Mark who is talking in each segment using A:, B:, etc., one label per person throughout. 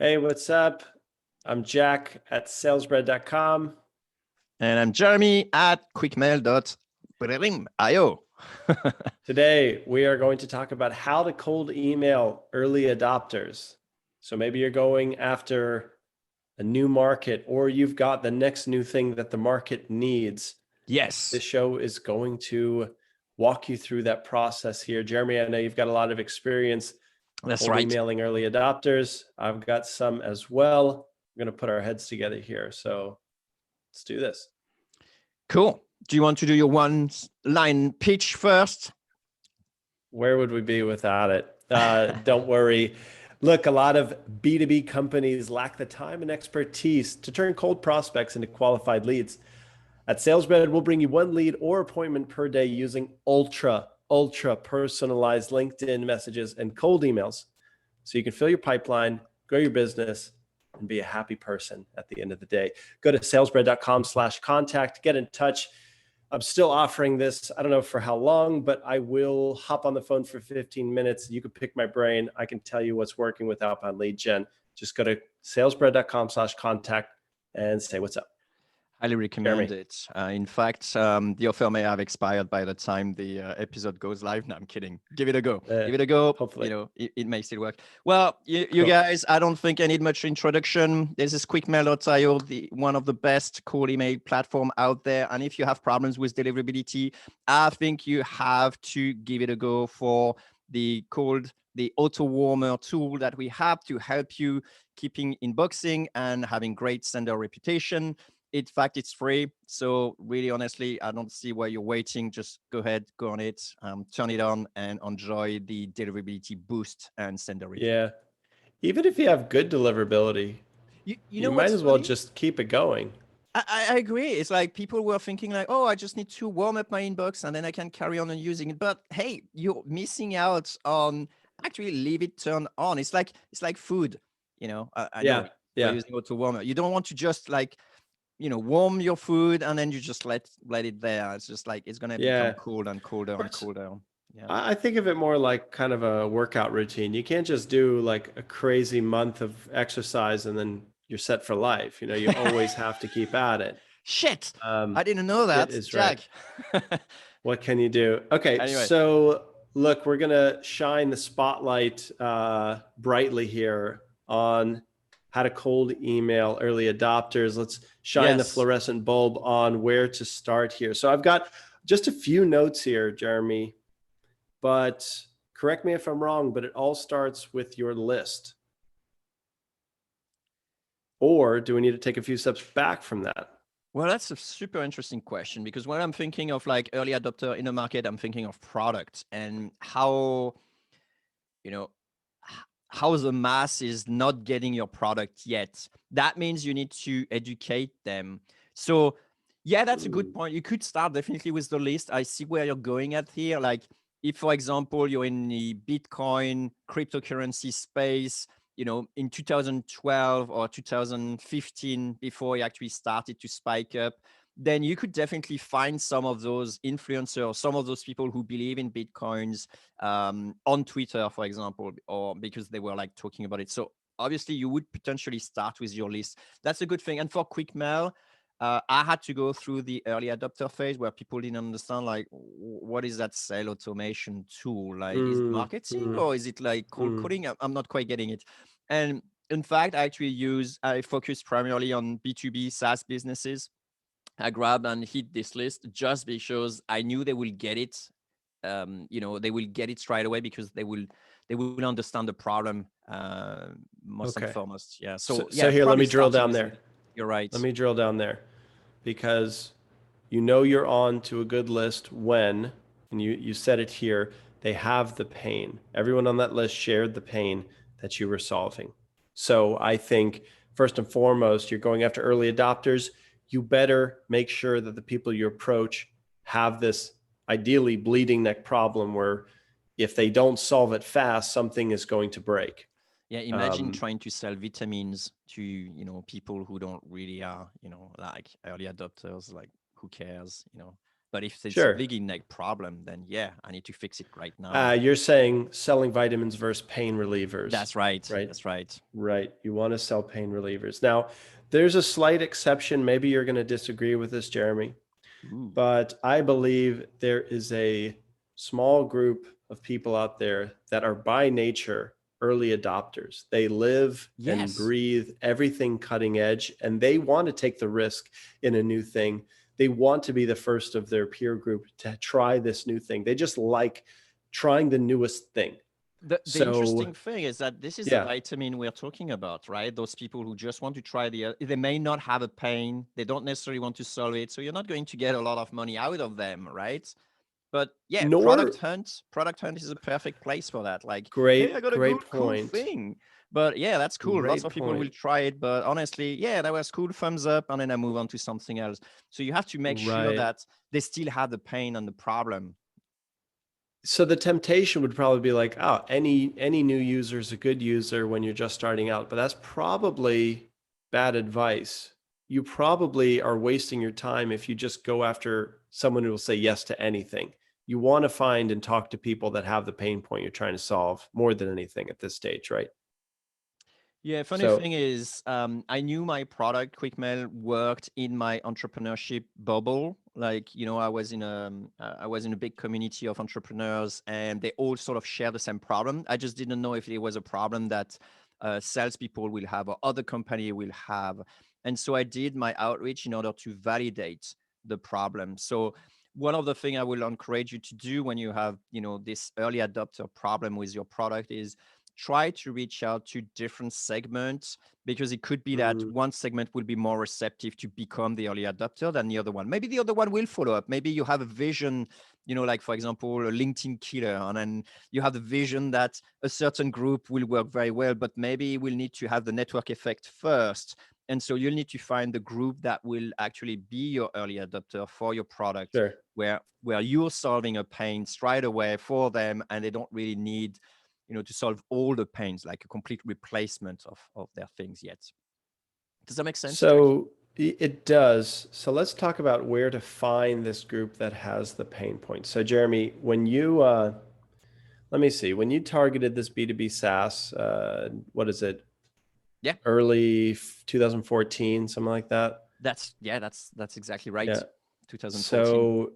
A: Hey, what's up? I'm Jack at salesbread.com.
B: And I'm Jeremy at quickmail.io.
A: Today, we are going to talk about how to cold email early adopters. So maybe you're going after a new market or you've got the next new thing that the market needs.
B: Yes,
A: This show is going to walk you through that process here. Jeremy, I know you've got a lot of experience
B: that's
A: cold
B: right.
A: emailing early adopters. I've got some as well. We're going to put our heads together here. So let's do this.
B: Cool. Do you want to do your one line pitch first?
A: Where would we be without it? Don't worry. Look, a lot of B2B companies lack the time and expertise to turn cold prospects into qualified leads. At SalesBread, we'll bring you one lead or appointment per day using ultra personalized LinkedIn messages and cold emails. So you can fill your pipeline, grow your business, and be a happy person at the end of the day. Go to salesbread.com/contact, get in touch. I'm still offering this. I don't know for how long, but I will hop on the phone for 15 minutes. You can pick my brain. I can tell you what's working with outbound lead gen. Just go to salesbread.com/contact and say what's up.
B: Highly recommend
A: Jeremy.
B: it. In fact, the offer may have expired by the time the episode goes live. No, I'm kidding. Give it a go. Give it a go.
A: Hopefully.
B: You know, it may still work. Well, you guys, I don't think I need much introduction. This is quickmail.io, one of the best cold email platform out there. And if you have problems with deliverability, I think you have to give it a go for the auto warmer tool that we have to help you keeping inboxing and having great sender reputation. In fact, it's free. So really, honestly, I don't see why you're waiting. Just go ahead, go on it, turn it on and enjoy the deliverability boost and sender review.
A: Yeah. Even if you have good deliverability,
B: you know
A: might as well just keep it going.
B: I agree. It's like people were thinking like, oh, I just need to warm up my inbox and then I can carry on and using it. But hey, you're missing out on actually leave it turned on. It's like food, you know. I know you're using auto warmer. You don't want to just like, warm your food and then you just let it there. It's just like it's gonna become cold and colder and colder. Yeah.
A: I think of it more like kind of a workout routine. You can't just do like a crazy month of exercise and then you're set for life. You always have to keep at it.
B: Shit. I didn't know that.
A: Is
B: Jack.
A: Right. What can you do? Okay, anyway. So look, we're gonna shine the spotlight brightly here on how to cold email early adopters. Let's shine the fluorescent bulb on where to start here. So I've got just a few notes here, Jeremy, but correct me if I'm wrong, but it all starts with your list. Or do we need to take a few steps back from that?
B: Well, that's a super interesting question because when I'm thinking of like early adopter in the market, I'm thinking of product and how the mass is not getting your product yet. That means you need to educate them. So yeah, that's a good point. You could start definitely with the list. I see where you're going at here. Like if, for example, you're in the Bitcoin cryptocurrency space, in 2012 or 2015, before it actually started to spike up, then you could definitely find some of those influencers, some of those people who believe in Bitcoins on Twitter, for example, or because they were like talking about it. So obviously you would potentially start with your list. That's a good thing. And for quick mail, I had to go through the early adopter phase where people didn't understand like what is that sale automation tool? Like is it marketing or is it like cold calling? I'm not quite getting it. And in fact, I focus primarily on B2B SaaS businesses. I grab and hit this list just because I knew they will get it. They will get it right away because they will understand the problem most and foremost. Yeah. So
A: here, let me drill down there.
B: You're right.
A: Let me drill down there because you're on to a good list when, and you said it here, they have the pain. Everyone on that list shared the pain that you were solving. So I think first and foremost, you're going after early adopters. You better make sure that the people you approach have this ideally bleeding neck problem where if they don't solve it fast, something is going to break.
B: Yeah, imagine trying to sell vitamins to people who don't really are like early adopters. Like who cares? But if it's a
A: Sure.
B: bleeding neck problem, then yeah, I need to fix it right now.
A: You're saying selling vitamins versus pain relievers,
B: That's right.
A: right?
B: That's right.
A: Right. You want to sell pain relievers. Now, there's a slight exception. Maybe you're going to disagree with this, Jeremy,
B: Ooh.
A: but I believe there is a small group of people out there that are by nature early adopters. They live and
B: Yes.
A: breathe everything cutting edge, and they want to take the risk in a new thing. They want to be the first of their peer group to try this new thing. They just like trying the newest thing.
B: The
A: So,
B: interesting thing is that this is the
A: yeah,
B: vitamin we're talking about, right? Those people who just want to try they may not have a pain, they don't necessarily want to solve it, so you're not going to get a lot of money out of them, right? But yeah,
A: nor
B: Product Hunt is a perfect place for that. Like, hey, I
A: great,
B: got a
A: great
B: cool
A: point.
B: thing. But yeah, that's cool. Lots
A: Great
B: of people will
A: point.
B: try it, but honestly, yeah, that was cool. Thumbs up, and then I move on to something else. So you have to make sure
A: Right.
B: that they still have the pain and the problem.
A: So the temptation would probably be like, oh, any new user is a good user when you're just starting out, but that's probably bad advice. You probably are wasting your time if you just go after someone who will say yes to anything. You want to find and talk to people that have the pain point you're trying to solve more than anything at this stage, right?
B: Yeah, funny
A: So,
B: thing is, I knew my product QuickMail worked in my entrepreneurship bubble. Like, I was in a big community of entrepreneurs, and they all sort of share the same problem. I just didn't know if it was a problem that salespeople will have or other company will have. And so I did my outreach in order to validate the problem. So one of the things I will encourage you to do when you have, this early adopter problem with your product is try to reach out to different segments, because it could be that
A: mm,
B: one segment will be more receptive to become the early adopter than the other one. Maybe the other one will follow up. Maybe you have a vision, like for example, a LinkedIn killer, and then you have the vision that a certain group will work very well, but maybe we'll need to have the network effect first. And so you'll need to find the group that will actually be your early adopter for your product,
A: sure.
B: where you're solving a pain straight away for them, and they don't really need to solve all the pains, like a complete replacement of their things yet. Does that make sense, Jack?
A: So it does. So let's talk about where to find this group that has the pain point. So Jeremy, when you let me see, when you targeted this B2B SaaS, what is it?
B: Yeah,
A: Early 2014, something like that.
B: that's exactly right.
A: Yeah.
B: 2014.
A: So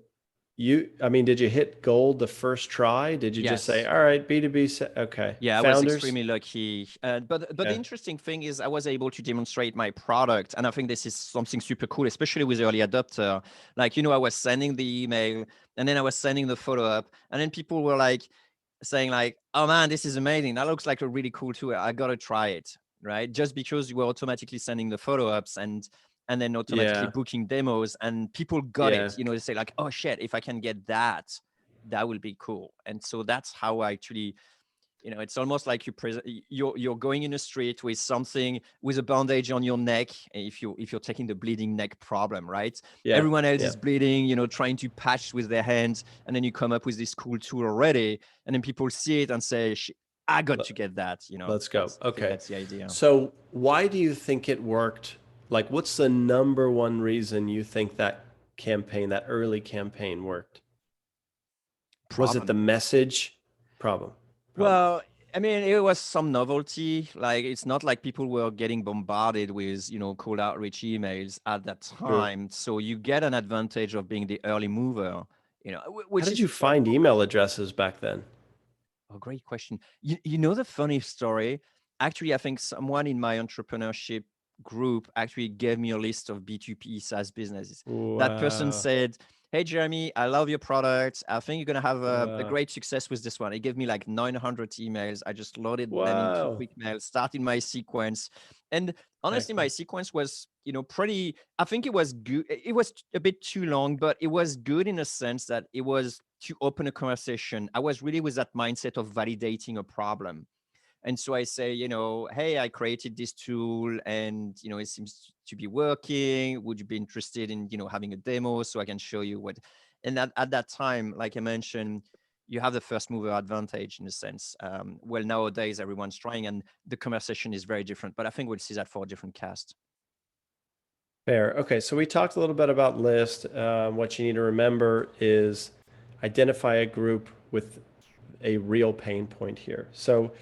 A: did you hit gold the first try? Did you just say,
B: Yes.
A: all right, B2B, okay,
B: Yeah, I was
A: founders?
B: extremely lucky. But the
A: Yeah.
B: interesting thing is I was able to demonstrate my product. And I think this is something super cool, especially with early adopter. Like, I was sending the email, and then I was sending the follow-up. And then people were like saying like, oh man, this is amazing. That looks like a really cool tool. I got to try it. Right. Just because you were automatically sending the follow-ups and then automatically
A: Yeah.
B: booking demos, and people got it.
A: Yeah.
B: They say like, oh shit, if I can get that, that will be cool. And so that's how I actually, it's almost like you're going in the street with something, with a bandage on your neck, if you're taking the bleeding neck problem, right?
A: Yeah.
B: Everyone else
A: Yeah.
B: is bleeding, trying to patch with their hands, and then you come up with this cool tool already, and then people see it and say, I got to get that.
A: Let's go.
B: That's I think
A: Okay.
B: that's the idea.
A: So why do you think it worked? Like, what's the number one reason you think that campaign, that early campaign worked? Was it the
B: Problem.
A: message? Problem. Problem.
B: Well, I mean, it was some novelty. Like, it's not like people were getting bombarded with, cold outreach emails at that
A: True.
B: time. So you get an advantage of being the early mover,
A: How
B: which
A: did
B: is
A: you find email addresses back then?
B: a great question. You know the funny story? Actually, I think someone in my entrepreneurship group actually gave me a list of B2B SaaS businesses. That person
A: Wow.
B: said, hey, Jeremy, I love your product. I think you're going to have a
A: Wow.
B: great success with this one. It gave me like 900 emails. I just loaded them into
A: Wow.
B: QuickMail, started my sequence. And honestly, my
A: Excellent.
B: sequence was, pretty, I think it was good. It was a bit too long, but it was good in a sense that it was to open a conversation. I was really with that mindset of validating a problem. And so I say, hey, I created this tool, and, it seems to be working. Would you be interested in, having a demo so I can show you what? And at that time, like I mentioned, you have the first mover advantage in a sense. Well, nowadays everyone's trying, and the conversation is very different, but I think we'll see that for a different cast.
A: Fair. Okay, so we talked a little bit about list. What you need to remember is identify a group with a real pain point here. So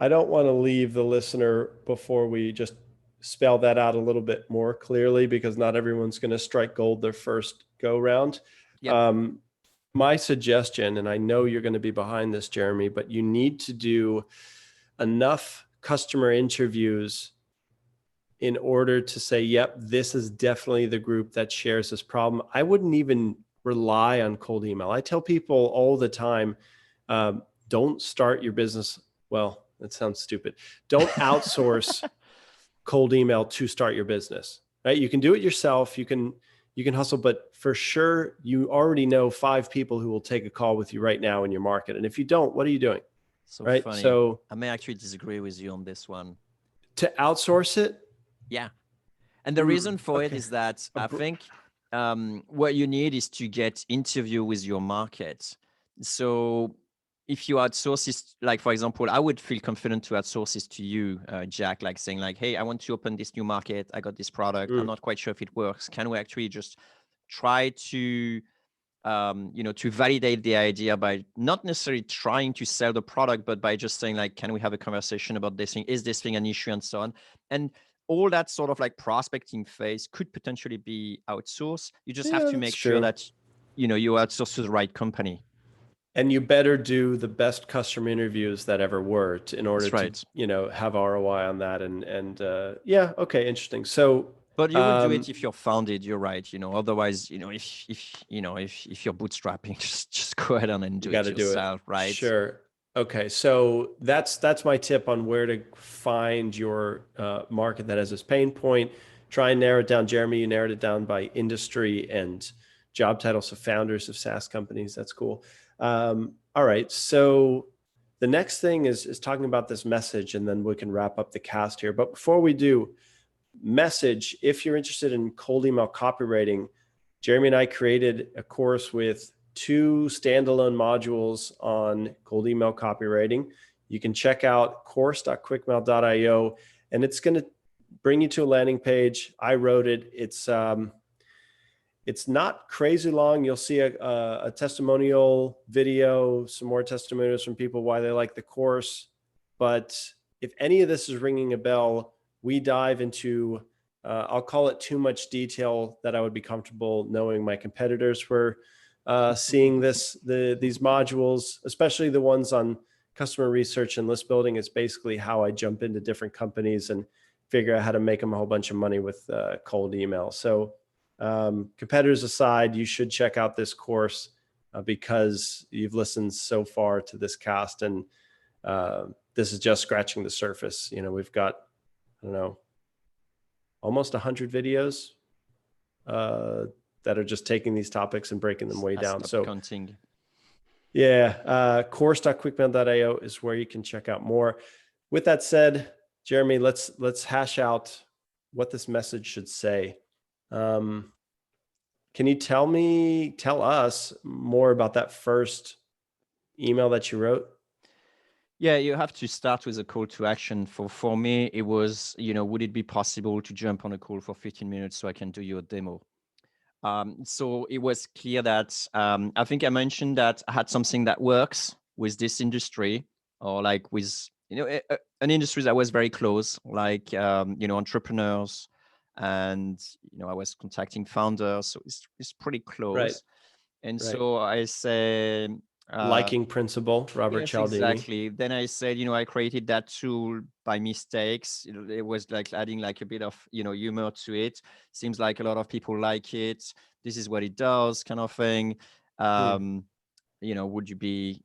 A: I don't want to leave the listener before we just spell that out a little bit more clearly, because not everyone's going to strike gold their first go round.
B: Yep.
A: Um, my suggestion, and I know you're going to be behind this, Jeremy, but you need to do enough customer interviews in order to say, yep, this is definitely the group that shares this problem. I wouldn't even rely on cold email. I tell people all the time, don't start your business. Well, that sounds stupid. Don't outsource cold email to start your business, right? You can do it yourself. You can hustle, but for sure, you already know 5 people who will take a call with you right now in your market. And if you don't, what are you doing?
B: So
A: Right.
B: funny.
A: So
B: I may actually disagree with you on this one.
A: to outsource it.
B: Yeah. And the reason for it
A: Okay.
B: is that I think what you need is to get interview with your market. So if you outsource this, like for example, I would feel confident to outsource this to you, Jack, like saying like, hey, I want to open this new market. I got this product. I'm
A: Mm.
B: not quite sure if it works. Can we actually just try to to validate the idea by not necessarily trying to sell the product, but by just saying like, can we have a conversation about this thing? Is this thing an issue and so on? And all that sort of like prospecting phase could potentially be outsourced. You just have
A: Yeah,
B: to
A: that's
B: make sure
A: true.
B: that, you outsource to the right company.
A: And you better do the best customer interviews that ever were in order
B: That's
A: to,
B: right.
A: have ROI on that. And yeah, okay, interesting. So,
B: But you would do it
A: um,
B: if you're founded, you're right. Otherwise, if you're bootstrapping, just go ahead on and
A: you
B: do
A: got
B: it
A: to do it.
B: yourself, right?
A: Sure. Okay, so that's my tip on where to find your market that has this pain point. Try and narrow it down. Jeremy, you narrowed it down by industry and job titles of founders of SaaS companies. That's cool. All right, so the next thing is talking about this message, and then we can wrap up the cast here. But before we do, message, if you're interested in cold email copywriting, Jeremy and I created a course with 2 standalone modules on cold email copywriting. You can check out course.quickmail.io, and it's going to bring you to a landing page. I wrote it. It's not crazy long. You'll see a testimonial video, some more testimonials from people why they like the course. But if any of this is ringing a bell, we dive into, I'll call it too much detail that I would be comfortable knowing my competitors were seeing these modules, especially the ones on customer research and list building. It's basically how I jump into different companies and figure out how to make them a whole bunch of money with cold email. So competitors aside, you should check out this course because you've listened so far to this cast, and this is just scratching the surface. We've got, I don't know, almost 100 videos that are just taking these topics and breaking them way down. So
B: Counting.
A: yeah, course.quickmail.io is where you can check out more. With that said, Jeremy, let's hash out what this message should say. Can you tell us more about that first email that you wrote?
B: Yeah, you have to start with a call to action. For me, it was, would it be possible to jump on a call for 15 minutes so I can do you a demo? So it was clear that I think I mentioned that I had something that works with this industry, or like with an industry that was very close, like entrepreneurs, and I was contacting founders, so it's pretty
A: Right,
B: close. And
A: right.
B: so I say,
A: Liking principle, Robert
B: yes,
A: Cialdini.
B: exactly. Then I said, I created that tool by mistakes. It was like adding like a bit of, humor to it. Seems like a lot of people like it. This is what it does, kind of thing.
A: Hmm.
B: Would you be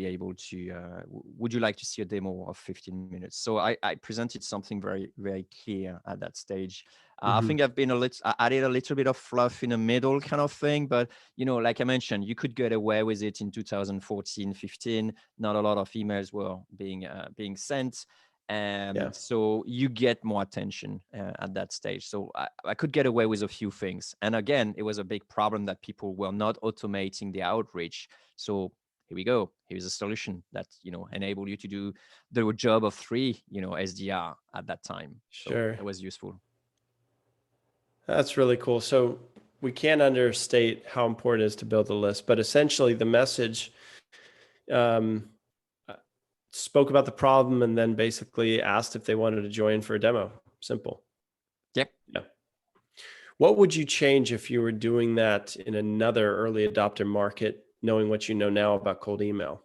B: able to, would you like to see a demo of 15 minutes? So I presented something very, very clear at that stage. I
A: Mm-hmm.
B: think I added a little bit of fluff in the middle kind of thing, but like I mentioned, you could get away with it in 2014, 15. Not a lot of emails were being sent.
A: Yeah,
B: So you get more attention at that stage. So I could get away with a few things. And again, it was a big problem that people were not automating the outreach. So here we go. Here's a solution that, enable you to do the job of 3, SDR at that time. So
A: sure.
B: it was useful.
A: That's really cool. So we can't understate how important it is to build a list, but essentially the message um, spoke about the problem and then basically asked if they wanted to join for a demo. Simple.
B: Yep.
A: Yeah. What would you change if you were doing that in another early adopter market, knowing what you know now about cold email,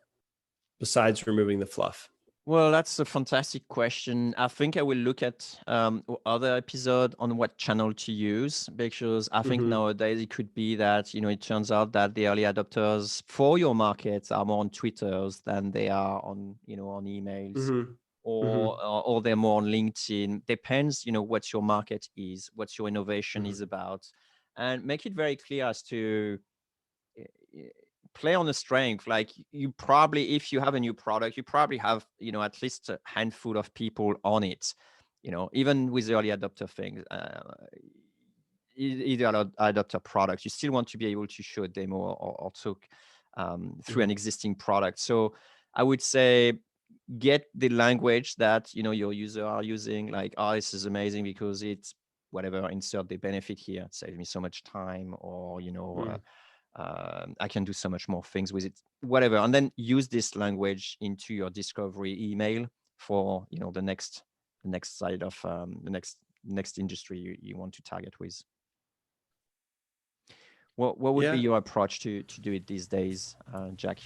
A: besides removing the fluff?
B: Well, that's a fantastic question. I think I will look at other episode on what channel to use, because I think nowadays it could be that, it turns out that the early adopters for your markets are more on Twitters than they are on, on emails, or they're more on LinkedIn. Depends, what your market is, what your innovation is about, and make it very clear as to play on the strength. Like, you probably, if you have a new product, you probably have, at least a handful of people on it, even with the early adopter things, either adopter product, you still want to be able to show a demo or talk through an existing product. So I would say, get the language that, your user are using, like, oh, this is amazing because it's whatever, insert the benefit here, it saves me so much time, or, I can do so much more things with it, whatever. And then use this language into your discovery email for, the next side of the next industry you want to target with. What would be your approach to do it these days, Jack,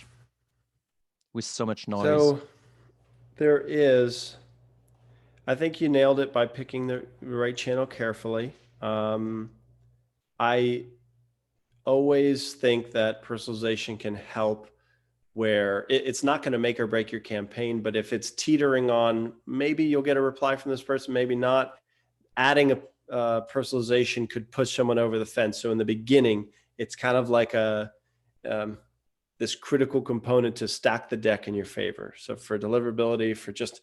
B: with so much noise?
A: So there is, I think you nailed it by picking the right channel carefully. I always think that personalization can help, where it's not going to make or break your campaign, but if it's teetering on, maybe you'll get a reply from this person, maybe not, adding a personalization could push someone over the fence. So in the beginning, it's kind of like this critical component to stack the deck in your favor. So for deliverability, for just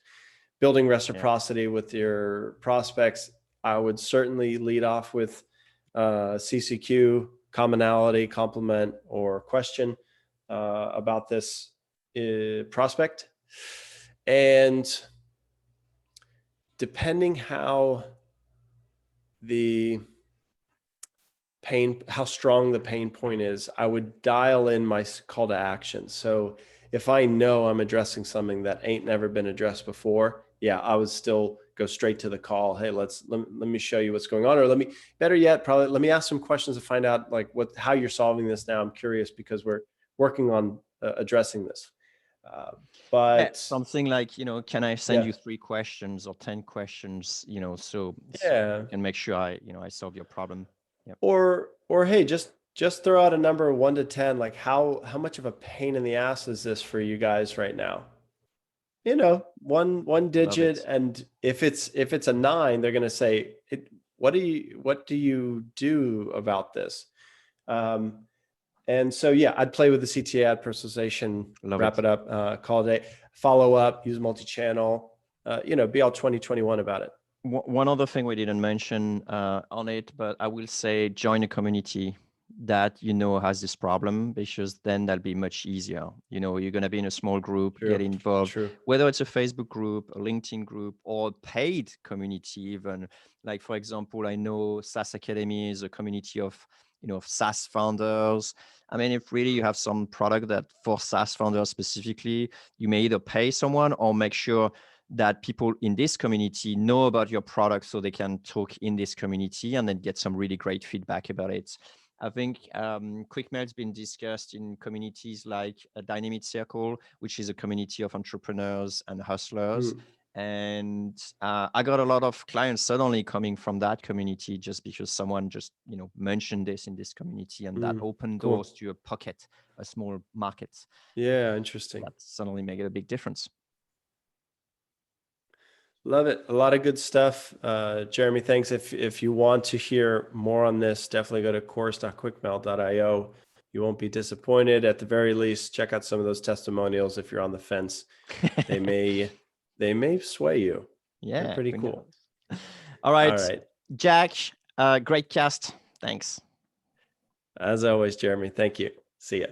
A: building reciprocity with your prospects, I would certainly lead off with CCQ, commonality, compliment, or question about this prospect. And depending how strong the pain point is, I would dial in my call to action. So if I know I'm addressing something that ain't never been addressed before, I would still go straight to the call. Hey, let me show you what's going on, or better yet, probably let me ask some questions to find out like how you're solving this now. I'm curious because we're working on addressing this. But
B: something like, can I send you 3 questions or 10 questions, so you can make sure I solve your problem. Yep.
A: Or hey, just throw out a number 1 to 10. Like how much of a pain in the ass is this for you guys right now? One digit, and if it's a 9, they're going to say, what do you do about this? And so I'd play with the CTA, add personalization, wrap it up, call it a day, follow up, use multi-channel, be all 2021 about it.
B: One other thing we didn't mention on it, but I will say, join a community that has this problem, because then that'll be much easier. You're going to be in a small group. Get involved. Whether it's a Facebook group, a LinkedIn group, or a paid community even. Like, for example, I know SaaS Academy is a community of SaaS founders. I mean, if really you have some product that for SaaS founders specifically, you may either pay someone or make sure that people in this community know about your product, so they can talk in this community and then get some really great feedback about it. I think QuickMail's been discussed in communities like a Dynamite Circle, which is a community of entrepreneurs and hustlers. And I got a lot of clients suddenly coming from that community, just because someone just mentioned this in this community, and that opened doors to a pocket, a small market.
A: Interesting.
B: That suddenly made a big difference.
A: Love it. A lot of good stuff. Jeremy, thanks. If you want to hear more on this, definitely go to course.quickmail.io. You won't be disappointed. At the very least, check out some of those testimonials if you're on the fence. They may sway you.
B: Yeah.
A: They're pretty cool.
B: All right. Jack, great cast. Thanks.
A: As always, Jeremy. Thank you. See ya.